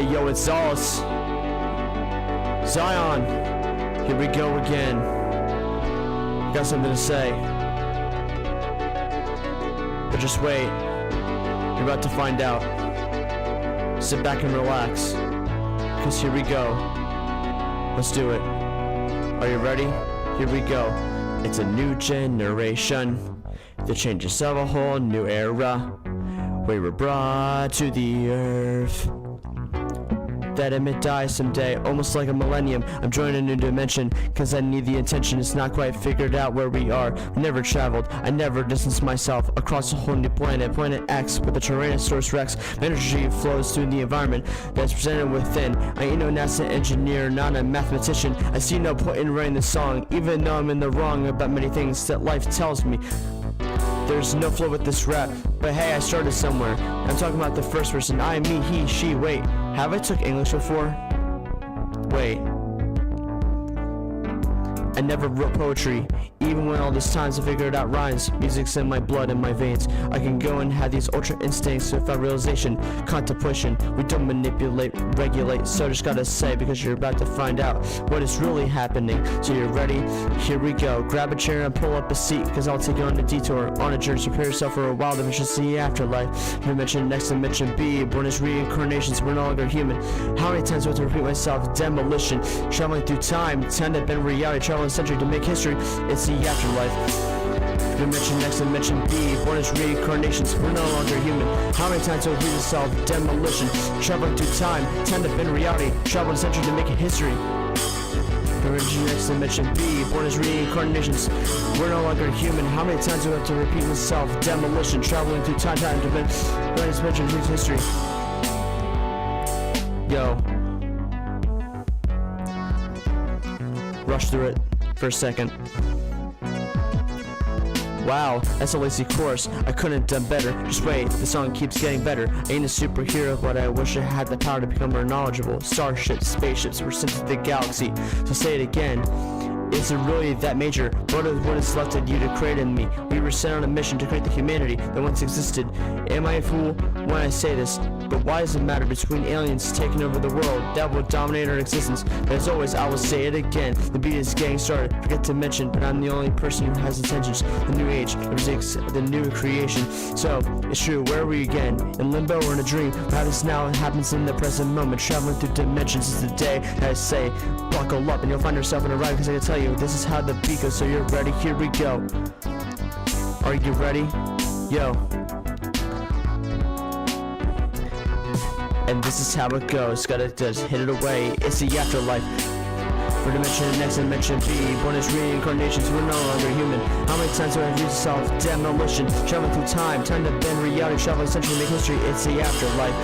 Hey yo, it's XALUS. Zion, here we go again. Got something to say. But just wait. You're about to find out. Sit back and relax. Cause here we go. Let's do it. Are you ready? Here we go. It's a new generation. The changes of a whole new era. We were brought to the earth. That it may die someday, almost like a millennium. I'm joining a new dimension, cause I need the attention. It's not quite figured out where we are. We never traveled, I never distanced myself across a whole new planet, Planet X, with the Tyrannosaurus Rex. Energy flows through the environment that's presented within. I ain't no NASA engineer, not a mathematician. I see no point in writing this song, even though I'm in the wrong about many things that life tells me. There's no flow with this rap, but hey, I started somewhere. I'm talking about the first person, I, me, he, she. Wait, have I took English before? Wait. I never wrote poetry, even when all these times I figured out rhymes. Music's in my blood and my veins. I can go and have these ultra instincts without realization, contemplation. We don't manipulate, regulate, so I just gotta say, because you're about to find out what is really happening. So you're ready? Here we go. Grab a chair and pull up a seat, cause I'll take you on a detour, on a journey. Prepare yourself for a wild adventure to the afterlife. Dimension next dimension B, born as reincarnations, we're no longer human. How many times do I have to repeat myself? Demolition, traveling through time, time to bend reality, traveling a century to make history. It's the afterlife. Dimension next dimension B, born as reincarnations, we're no longer human. How many times do I repeat myself? Demolition, traveling through time, time to bend reality, traveling a century to make history. Dimension next dimension B, born as reincarnations, we're no longer human. How many times do I have to repeat myself? Demolition, traveling through time, time to bend dimension to make history. Yo. Rush through it for a second. Wow, that's a lazy course. I couldn't have done better. Just wait, the song keeps getting better. I ain't a superhero, but I wish I had the power to become more knowledgeable. Starships, spaceships, we're sent to the galaxy. So say it again. Is it really that major? What is left of you to create in me? We were sent on a mission to create the humanity that once existed. Am I a fool when I say this? But why does it matter between aliens taking over the world that will dominate our existence? But as always, I will say it again. The beat is getting started. Forget to mention, but I'm the only person who has intentions. The new age, the new creation. So, it's true, where are we again? In limbo or in a dream? What happens now happens in the present moment. Traveling through dimensions is the day that I say, buckle up and you'll find yourself in a ride, because I can tell you, this is how the beat goes, so you're ready, here we go. Are you ready? Yo. And this is how it goes, gotta just hit it away, it's the afterlife. For dimension next dimension B, born as reincarnations, we're no longer human. How many times do I read yourself? Demolition, traveling through time, time to bend reality, traveling century, make history, it's the afterlife.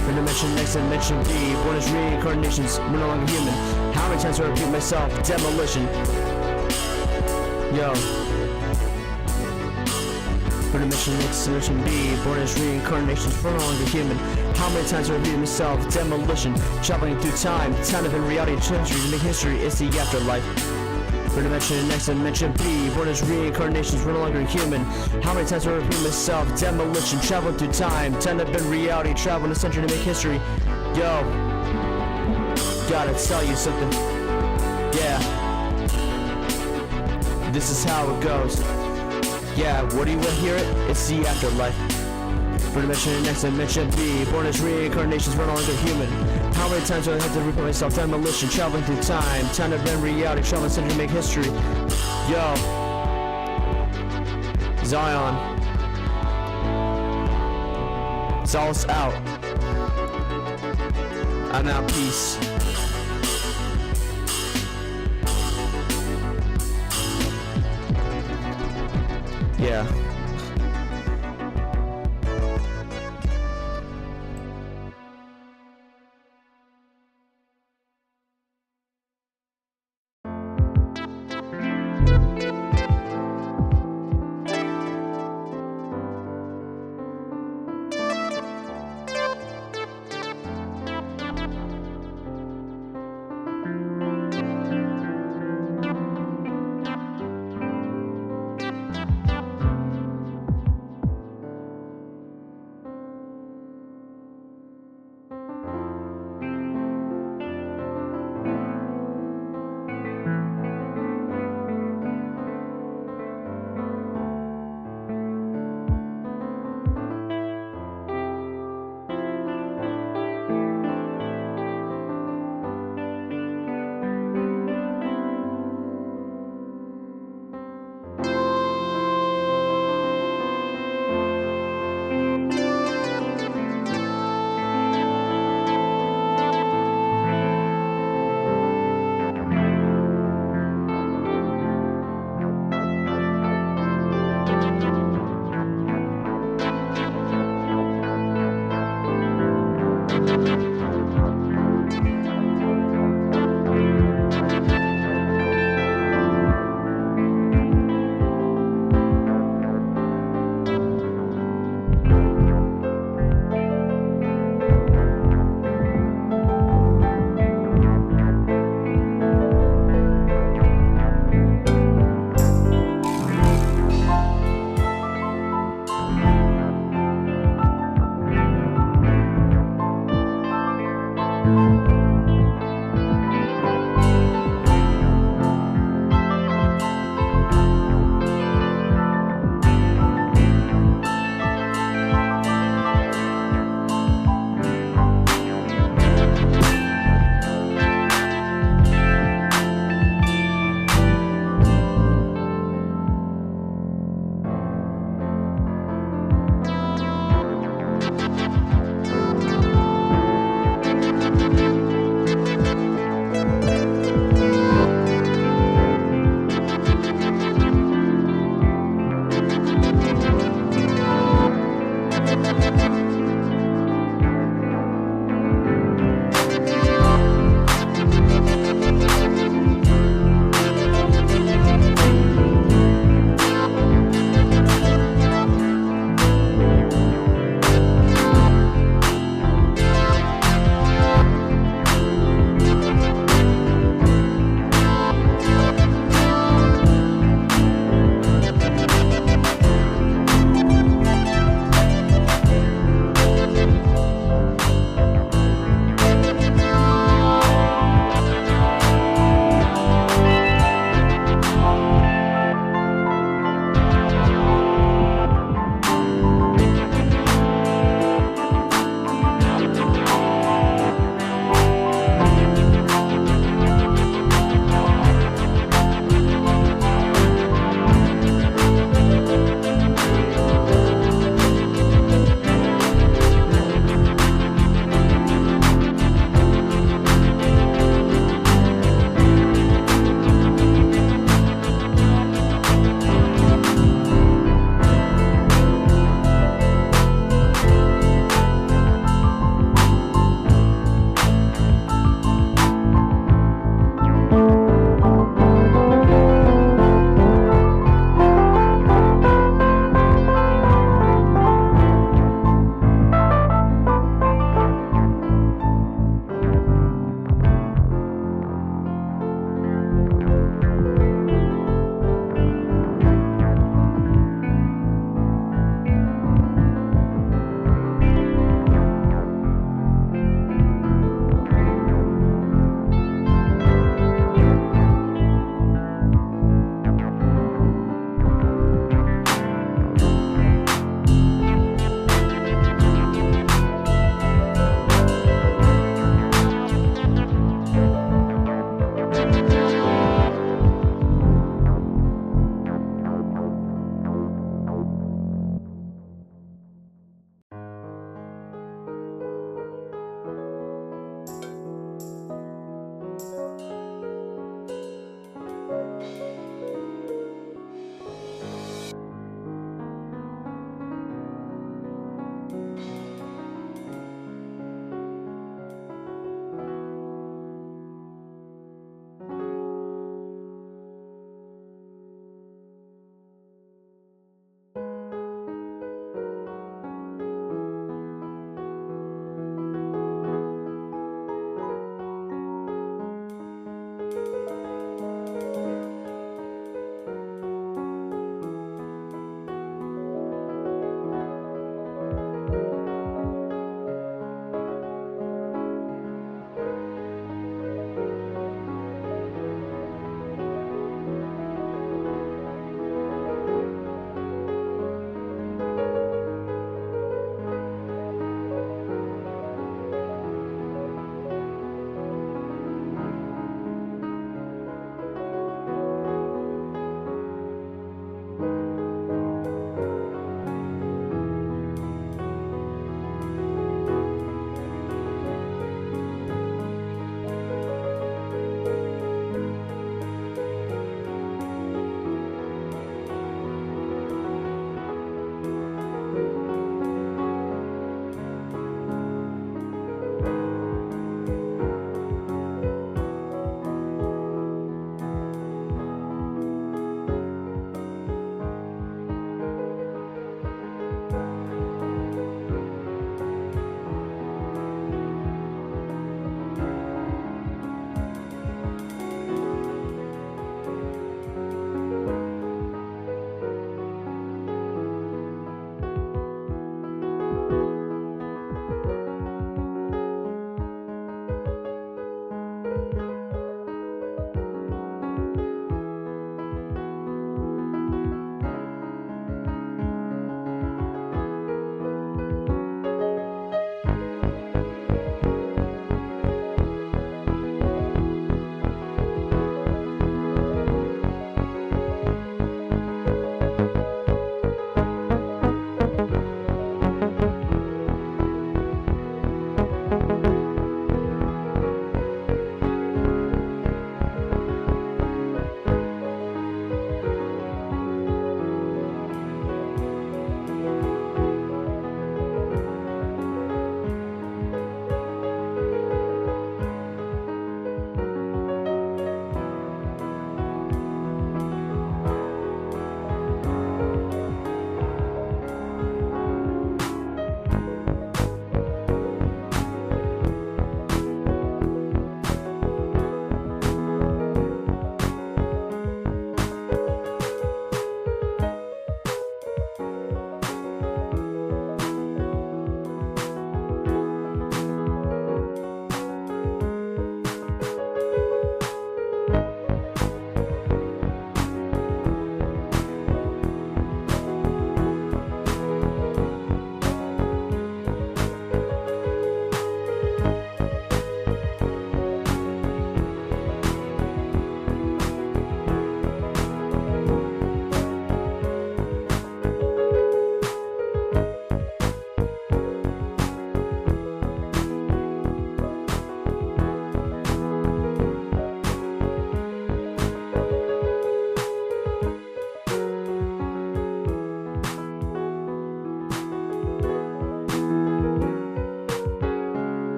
For dimension next dimension B, born as reincarnations, we're no longer human. How many times do I repeat myself? Demolition. Yo. For dimension next dimension B, born as reincarnations, we're no longer human. How many times do I repeat myself? Demolition. Traveling through time, time of in reality, century to make history, it's the afterlife. For dimension next dimension B, born as reincarnations, we're no longer human. How many times do I repeat myself? Demolition, traveling through time, time to bend reality, traveling a century to make history. Yo, gotta tell you something. Yeah, this is how it goes. Yeah, what do you want to hear it? It's the afterlife. For dimension next dimension B, born as reincarnations, we're no longer human. How many times do I have to repeat myself? Demolition, traveling through time, time to bend reality, traveling century to make history. Yo, Zion, XALUS out. I'm out, peace. Yeah.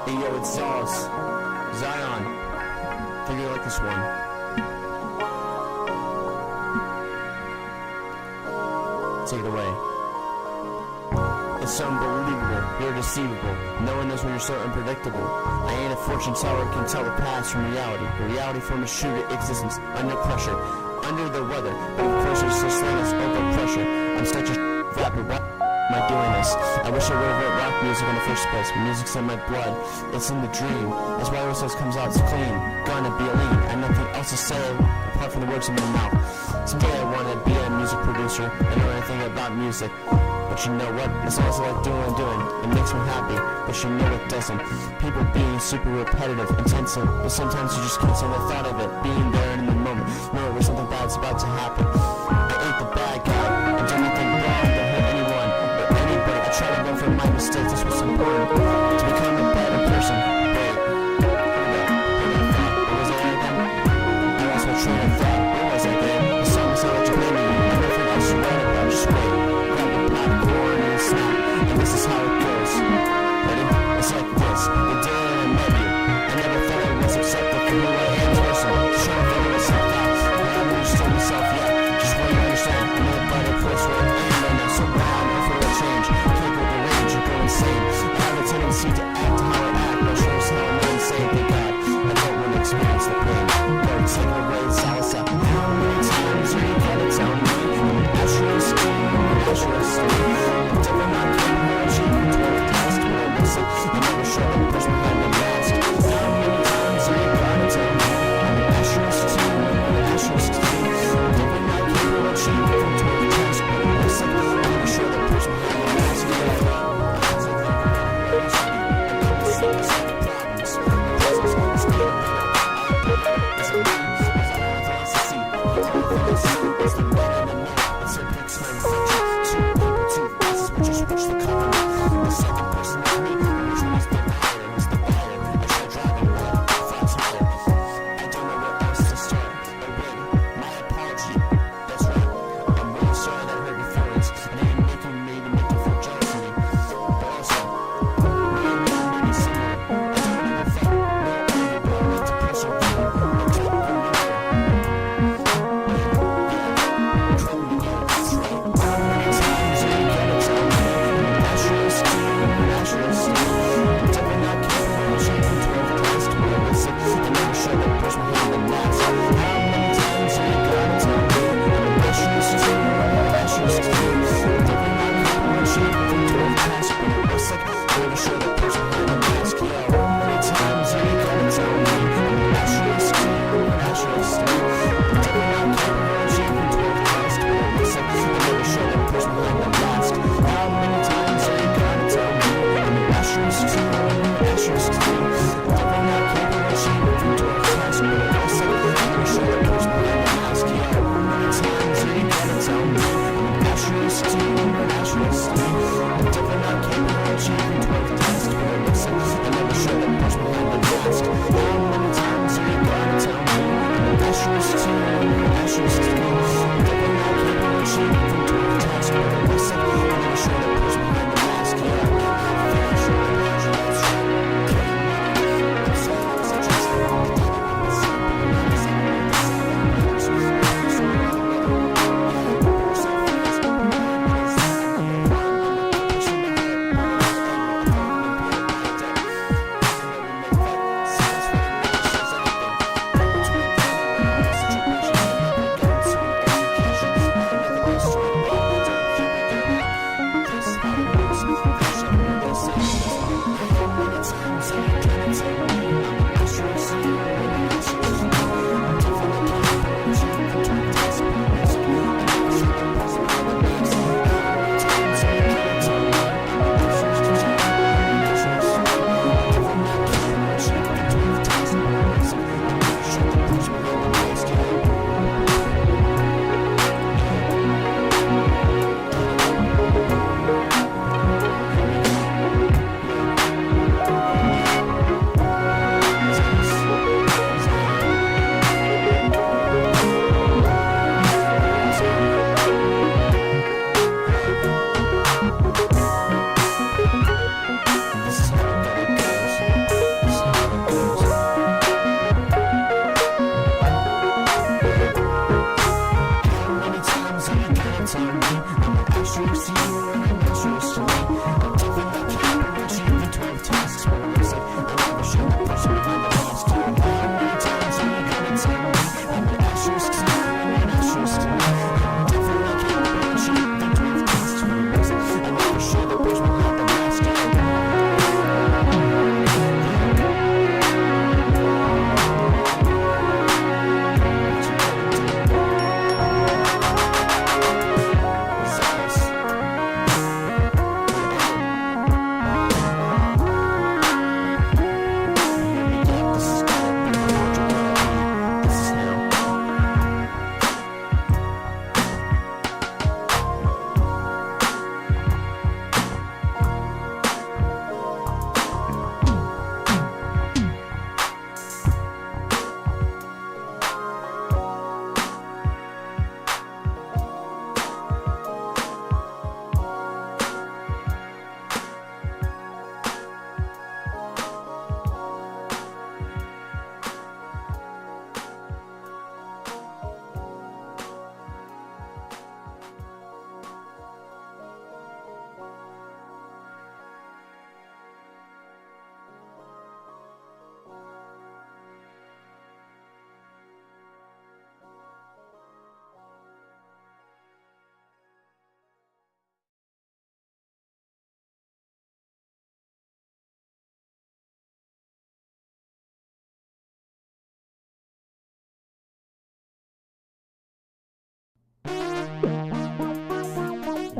Hey yo, it's XALUS. Zion. Think you like this one. Take it away. It's unbelievable, you're deceivable. No one knows when you're so unpredictable. I ain't a fortune teller, can tell the past from reality. The reality from a true existence, under pressure, under the weather. But of course there's this limits over pressure. I'm such a rapper, why am I doing this? I wish I would have wrote rock music in the first place. Music's in my blood, it's in the dream. That's why what comes out is clean. Gonna be lean, I have nothing else to say apart from the words in my mouth. Someday I wanna be a music producer and know anything about music. But you know what? It's also like doing. It makes me happy, but you know it doesn't. People being super repetitive, intensive, but sometimes you just can't stand the thought of it. Being there in the moment, knowing where something bad's about to happen. I ain't the bad guy, I do nothing wrong, don't hurt anyone, or anybody. I try to learn from my mistakes, that's what's important. To become a better person. Wait, what was that again? I lost my train of thought. What was that again? The song is how you play me.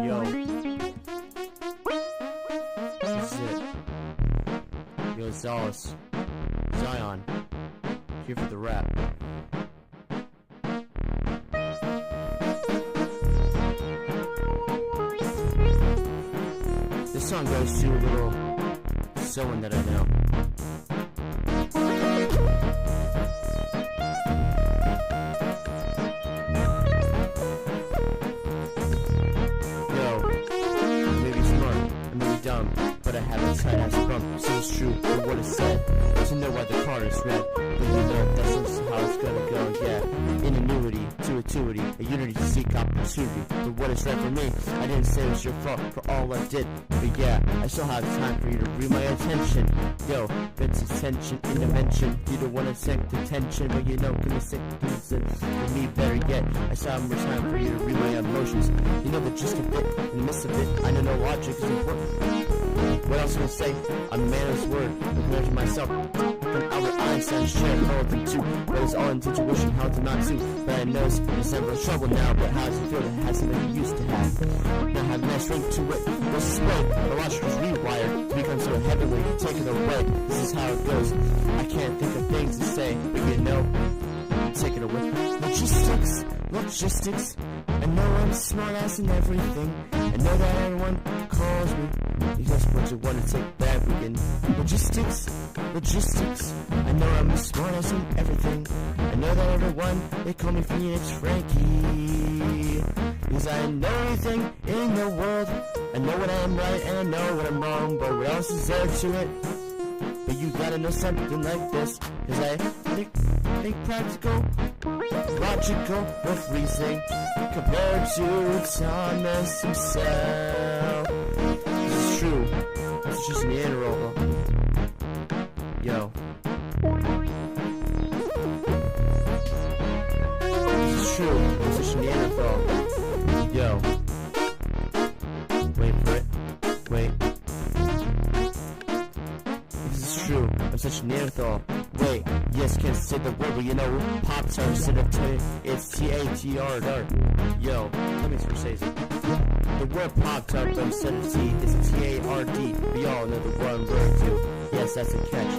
Yo. This is it. Yo, XALUS. Zion. Here for the rap. song goes to a little someone that I know. Yo, I may be smart, I may be dumb, but I have a tight ass bump. So it's true for what is said, to know why the card is red. But you know that's how it's gonna go, yeah. Ingenuity to atuity, a unity to seek opportunity. But what is right for me, I didn't say it was your fault for all I did. But yeah, I still have time for you to read my attention. Yo, Vince attention, intervention. You don't wanna take the tension, but you know, gonna stick to me better yet. I still have more time for you to read my emotions. You know the gist of it, in the midst of it, I know no logic is important. What else can I say? I'm a man of his word, compared to myself. From Albert Einstein, share all of them too. But it's all in intuition, how to not to. But I know it's never trouble now. But how does it feel to have something you used to have? Now have no strength to it. What's this way? The logic is rewired to become so heavyweight. Take it away. This is how it goes. I can't think of things to say, but you know, take it away. Logistics. I know I'm smart ass and everything. I know that everyone calls me. Because what you want to take back again. Logistics. I know I'm a smart ass and everything. I know that everyone, they call me Phoenix Frankie. Because I know everything in the world. I know what I'm right and I know what I'm wrong. But what else is there to it? But you gotta know something like this. Cause I think practical, logical with reasoning compared to Thomas himself. This is true. It's just an interroll. Yo. This is true. It's just a Neanderthal. Yo. Wait for it. Wait. This is true. I'm such a Neanderthal. Wait. Yes, can't say the word, but you know, Pop-Tart instead of it's T-A-T-R-D-R. Yo, let me rephrase it. The word Pop-Tart, but instead of T, is T-A-R-D. We all know the one word too. Yes, that's a catch.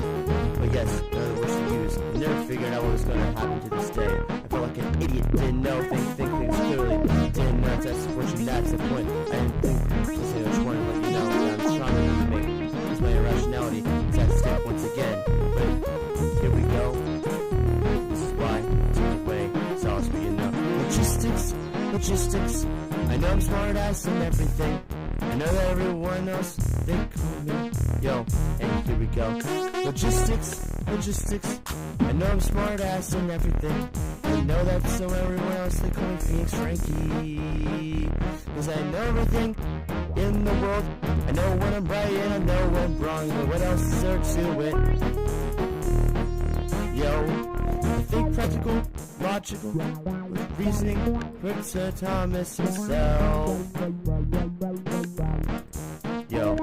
But yes, none of the words to use. I never figured out what was going to happen to this day. I felt like an idiot, didn't know, think things clearly. Didn't know that's unfortunately, that's the point. I didn't think, I just wanted to let you know that I'm stronger than you make. Because my irrationality is at stake once again. But here we go. This is why, take away, XALUS for you know. Logistics. I know I'm smart ass and everything. I know that everyone else, they call me. Yo, and here we go. Logistics. I know I'm smart ass and everything. I know that so everyone else, they call me Phoenix Frankie. Cause I know everything in the world. I know when I'm right and I know when I'm wrong. But what else is there to it? Yo, I think practical, logical, with reasoning, quick to Thomas himself. Yo,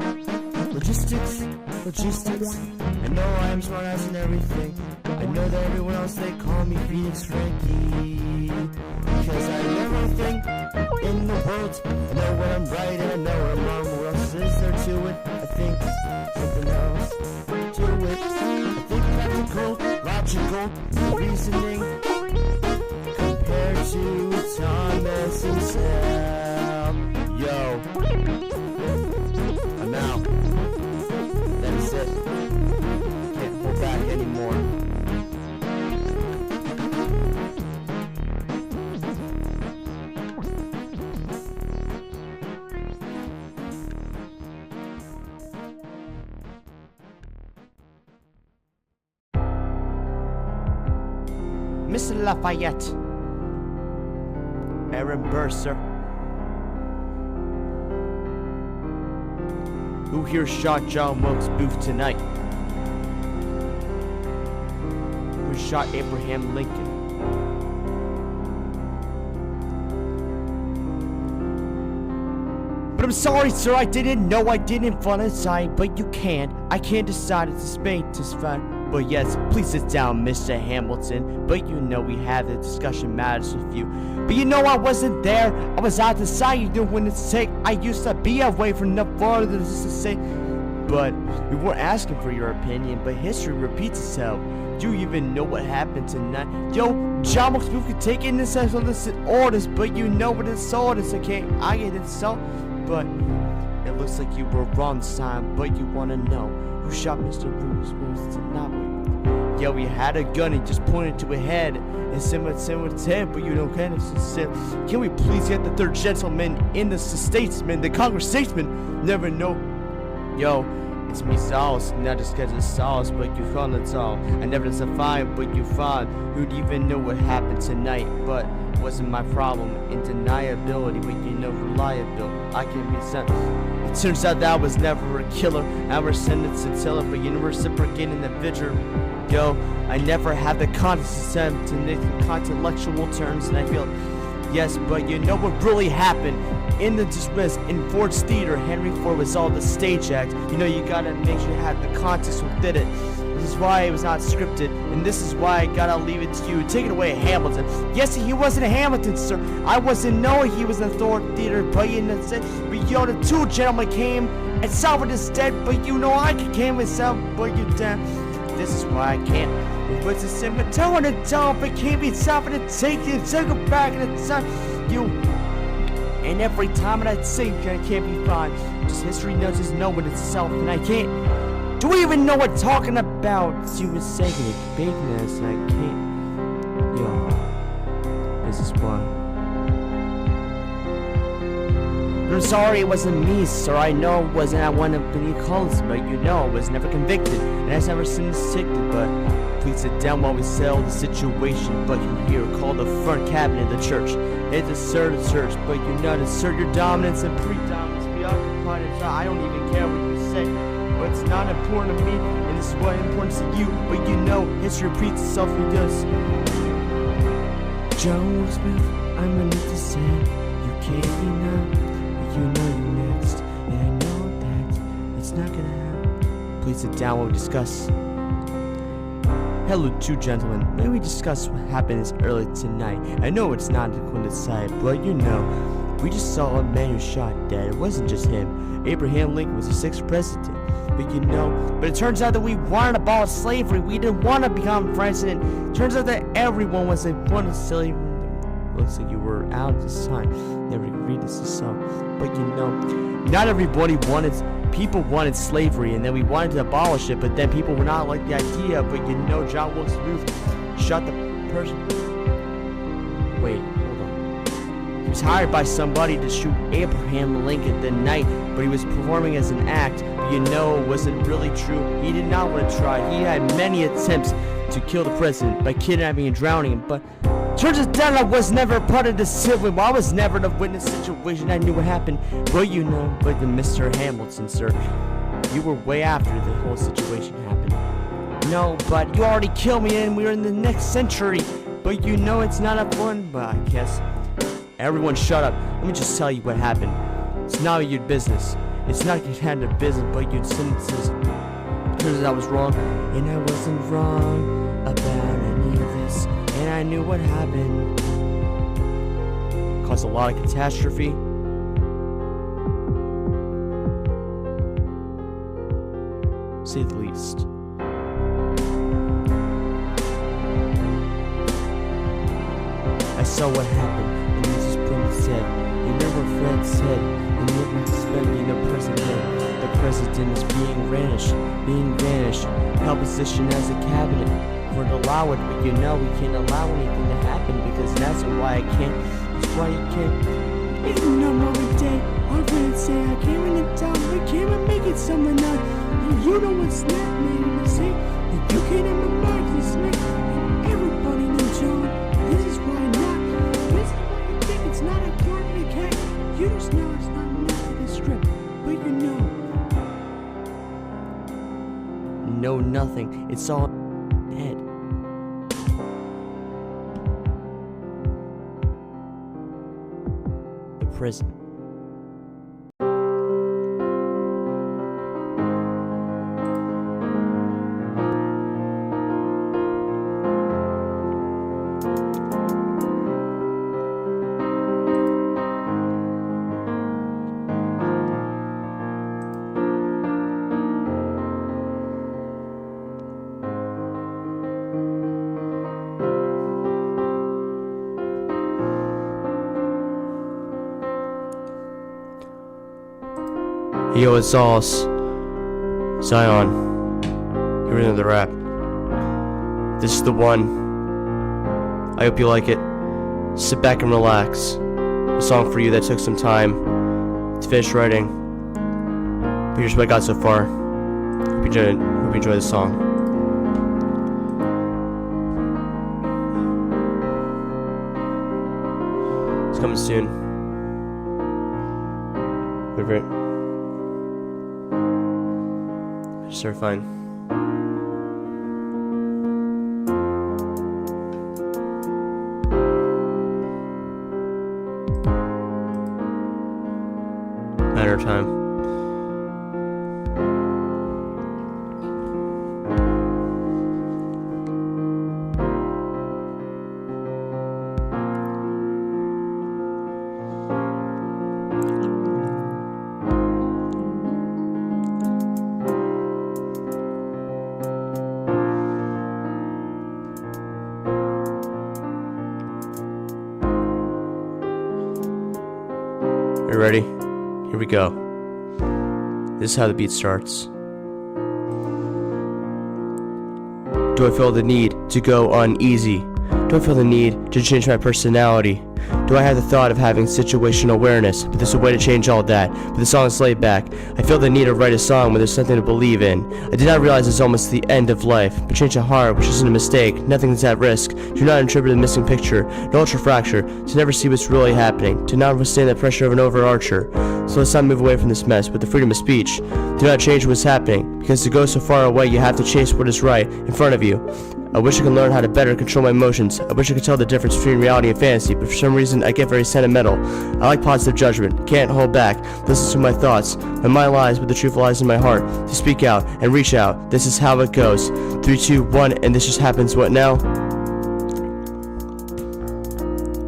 logistics. I know I'm smart ass and everything. I know that everyone else, they call me Phoenix Frankie. Because I know everything in the world. I know when I'm right and I know when I'm wrong. What else is there to it? I think something else to it. I think practical, logical, reasoning compared to Thomas himself. Yo, I'm out. That is it. Can't pull back anymore. Mr. Lafayette, Aaron Burser, who here shot John Wilkes Booth tonight? Who shot Abraham Lincoln? But I'm sorry, sir, I didn't know I didn't want to sign, but you can't. I can't decide it's made to fine. But yes, please sit down, Mr. Hamilton. But you know we had the discussion matters with you. But you know I wasn't there. I was out the side. You knew when to take. I used to be away from enough farther just to say. But we weren't asking for your opinion. But history repeats itself. Do you even know what happened tonight? Yo, John Wilkes Booth could take in this on the orders. But you know what it's all is, okay? I get it so. But It looks like you were wrong this time, but you wanna know who shot Mr. Bruce Willis tonight? Yo, he had a gun, he just pointed to a head and said with his head, but you don't get it. Can we please get the third gentleman in the statesman, the Congress statesman? Never know. Yo, it's me, XALUS, not just cause it's XALUS, but you found it all. I never survived, but you found. Who'd even know what happened tonight? But it wasn't my problem. In deniability, but you know, reliable. I can be sent. It turns out that I was never a killer. I was sentenced to tell it, but you never reciprocating the vigor. Yo, I never had the concept to intellectual terms, and I feel yes, but you know what really happened in the dismiss in Ford's theater. Henry Ford was all the stage act. You know, you gotta make sure you have the context within it. This is why it was not scripted, and this is why I gotta leave it to you. Take it away, Hamilton. Yes, he wasn't a Hamilton, sir. I wasn't knowing he was in the Ford theater, but you know, but yo, the two gentlemen came and Salvador is dead, but you know I came and Salvador, but you dead. This is why I can't. What's the same? But tell her to tell if it can't be stopping to take it, take it back and it's you. And every time I think I can't be fine. Just history knows its knowing itself, and I can't. Do we even know what I'm talking about? You was saying it, bigness, and I can't. Yo, this is why. I'm sorry it wasn't me, sir. I know it wasn't at one of the calls, but you know I was never convicted, and I was never convicted. But please sit down while we settle the situation. But you here call the front cabinet of the church. It's assert the church, but you not assert your dominance and predominance. Be occupied. I don't even care what you say, but it's not important to me, and this is what important to you. But you know history repeats itself. It does. John Smith, I'm gonna need to say you can't be now. You know you next, and I know that it's not gonna happen. Please sit down while we discuss. Hello, two gentlemen. May we discuss what happened early tonight? I know it's not going to decide, but you know, we just saw a man who shot dead. It wasn't just him. Abraham Lincoln was the 6th president. But you know, but it turns out that we wanted to abolish slavery. We didn't want to become president. It turns out that everyone was like one of slavery. Looks like you were out this time. Never read this song. But you know, not everybody wanted. People wanted slavery, and then we wanted to abolish it. But then people were not like the idea. But you know, John Wilkes Booth shot the person. Wait, hold on. He was hired by somebody to shoot Abraham Lincoln the night, but he was performing as an act. But you know, it wasn't really true. He did not want to try. He had many attempts to kill the president by kidnapping and drowning him, but. Turns out that I was never part of the civil war. I was never the witness situation. I knew what happened. But you know, but the Mr. Hamilton, sir, you were way after the whole situation happened. No, but you already killed me and we're in the next century. But you know it's not a fun, but I guess. Everyone shut up. Let me just tell you what happened. It's not your business. It's not your kind of business, but your sentences. Turns out I was wrong, and I wasn't wrong about any of this. And I knew what happened. Caused a lot of catastrophe. Say the least. I saw what happened, and Mrs. Prince said, you know what Fred said, and you were expecting the president. The president is being vanished. Held position as a cabinet. Would allow it, but you know we can't allow anything to happen because that's why I can't. That's why you can't. It's no more day. Our friends say I came in the town, but came and make it someone else. And you know what's not made to say that you can't have a mark this make. And everybody knows John. This is why not. This is why you think it's not important to catch. You just know it's not enough of the script, but you know. No, nothing. It's all head. The prison. Yo, it's XALUS. Zion. You're into the rap. This is the one. I hope you like it. Sit back and relax. A song for you that took some time to finish writing. But here's what I got so far. Hope you enjoy the song. It's coming soon. Wait for it. Just start fine. Matter of time. Are you ready? Here we go. This is how the beat starts. Do I feel the need to go uneasy? Do I feel the need to change my personality? Do I have the thought of having situational awareness? But there's a way to change all that. But the song is laid back. I feel the need to write a song when there's something to believe in. I did not realize it's almost the end of life. But change a heart, which isn't a mistake. Nothing is at risk. Do not interpret the missing picture. No ultra fracture. To never see what's really happening. To not withstand the pressure of an overarcher. So let's not move away from this mess with the freedom of speech. Do not change what's happening. Because to go so far away, you have to chase what is right in front of you. I wish I could learn how to better control my emotions. I wish I could tell the difference between reality and fantasy, but for some reason I get very sentimental. I like positive judgment, can't hold back, listen to my thoughts. My mind lies, but the truth lies in my heart. To speak out and reach out, this is how it goes. 3, 2, 1, and this just happens. What now?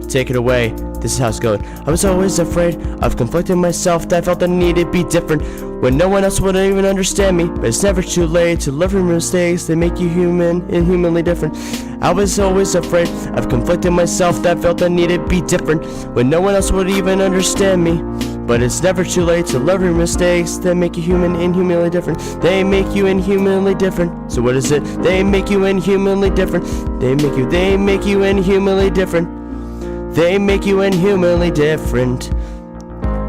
Take it away. This is how it's going. I was always afraid of conflicting myself, that I felt the need to be different when no one else would even understand me. But it's never too late to learn from mistakes that make you human, inhumanly different. I was always afraid of conflicting myself, that I felt the need to be different when no one else would even understand me. But it's never too late to learn from mistakes that make you human, inhumanly different. They make you inhumanly different. So what is it? They make you inhumanly different. They make you inhumanly different. They make you inhumanly different.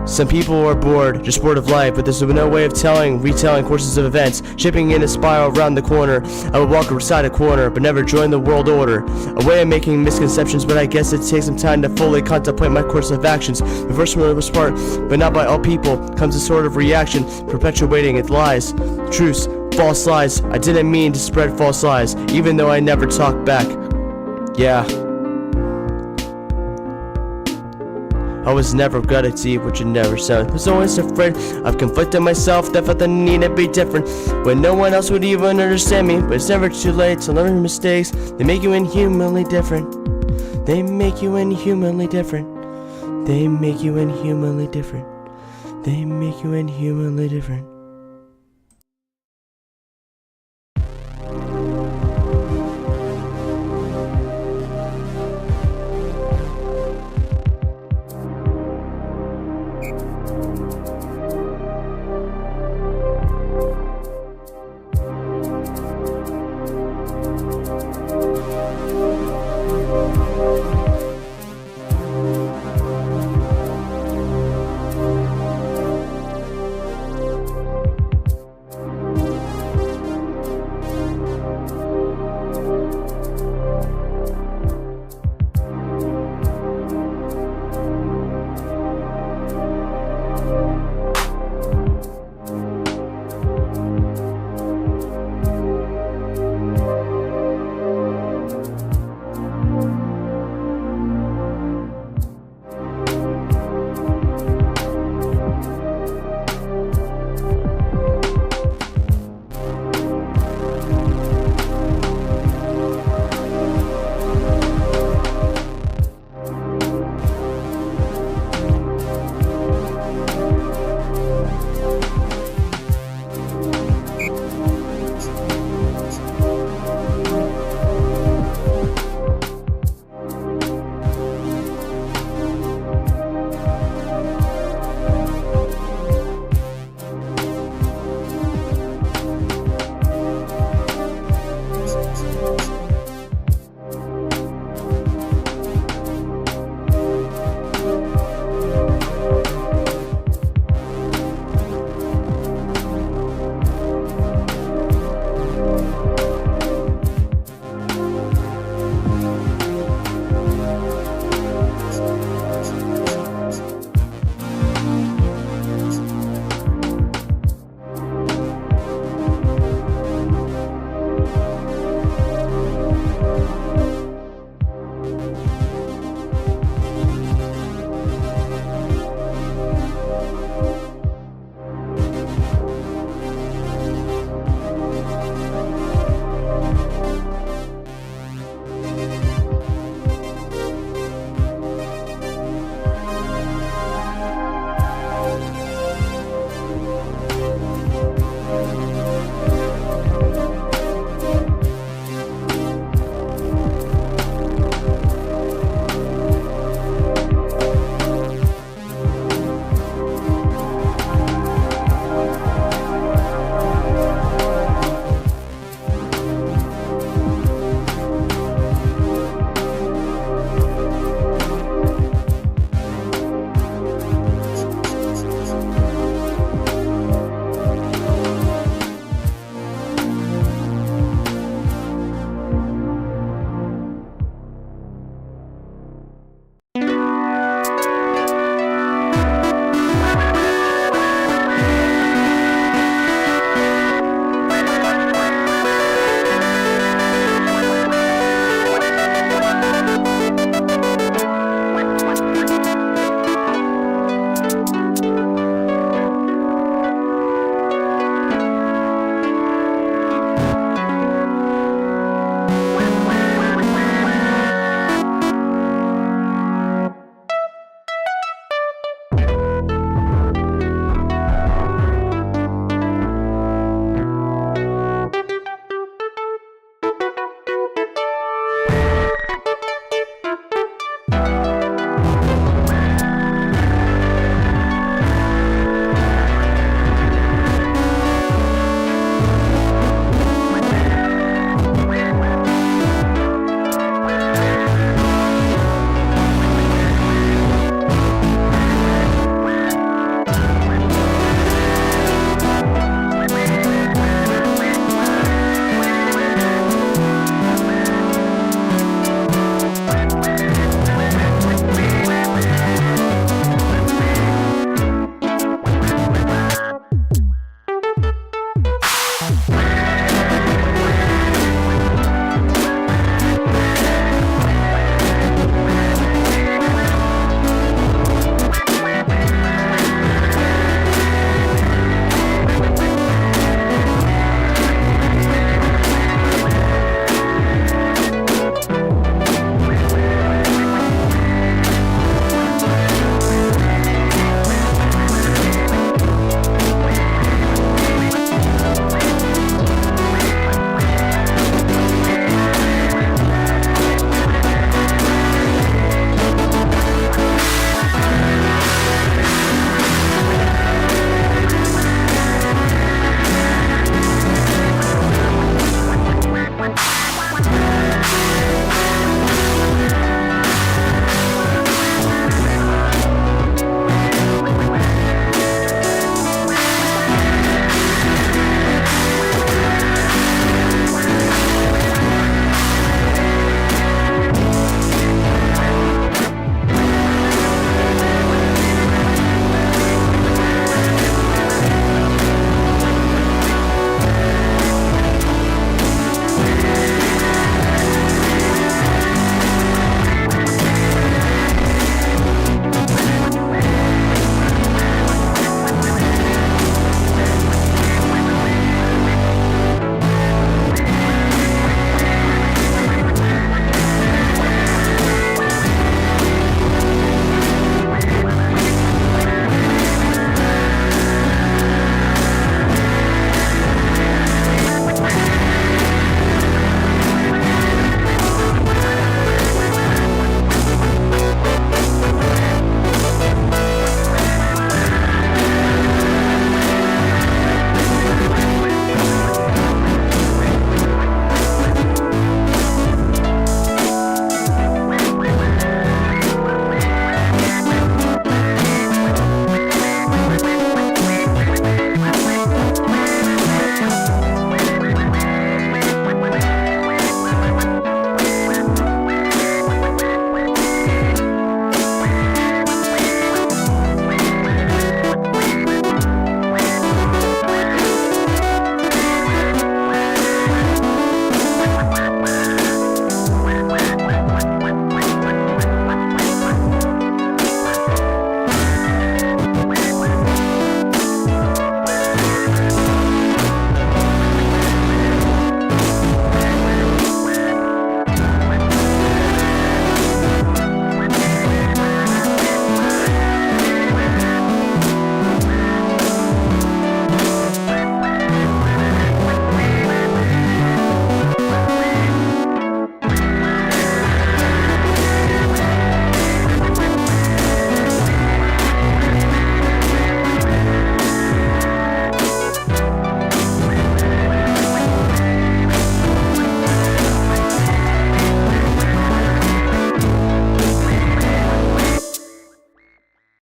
Some people are bored, just bored of life, but there's no way of retelling courses of events, shipping in a spiral around the corner. I would walk beside a corner, but never join the world order. A way of making misconceptions, but I guess it takes some time to fully contemplate my course of actions. The first one was smart, but not by all people, comes a sort of reaction, perpetuating its lies, truths, false lies. I didn't mean to spread false lies, even though I never talk back. Yeah. I was never good at deep, which you never sound. I was always afraid of conflicting myself, that felt the need to be different when no one else would even understand me. But it's never too late to learn from mistakes. They make you inhumanly different. They make you inhumanly different. They make you inhumanly different. They make you inhumanly different.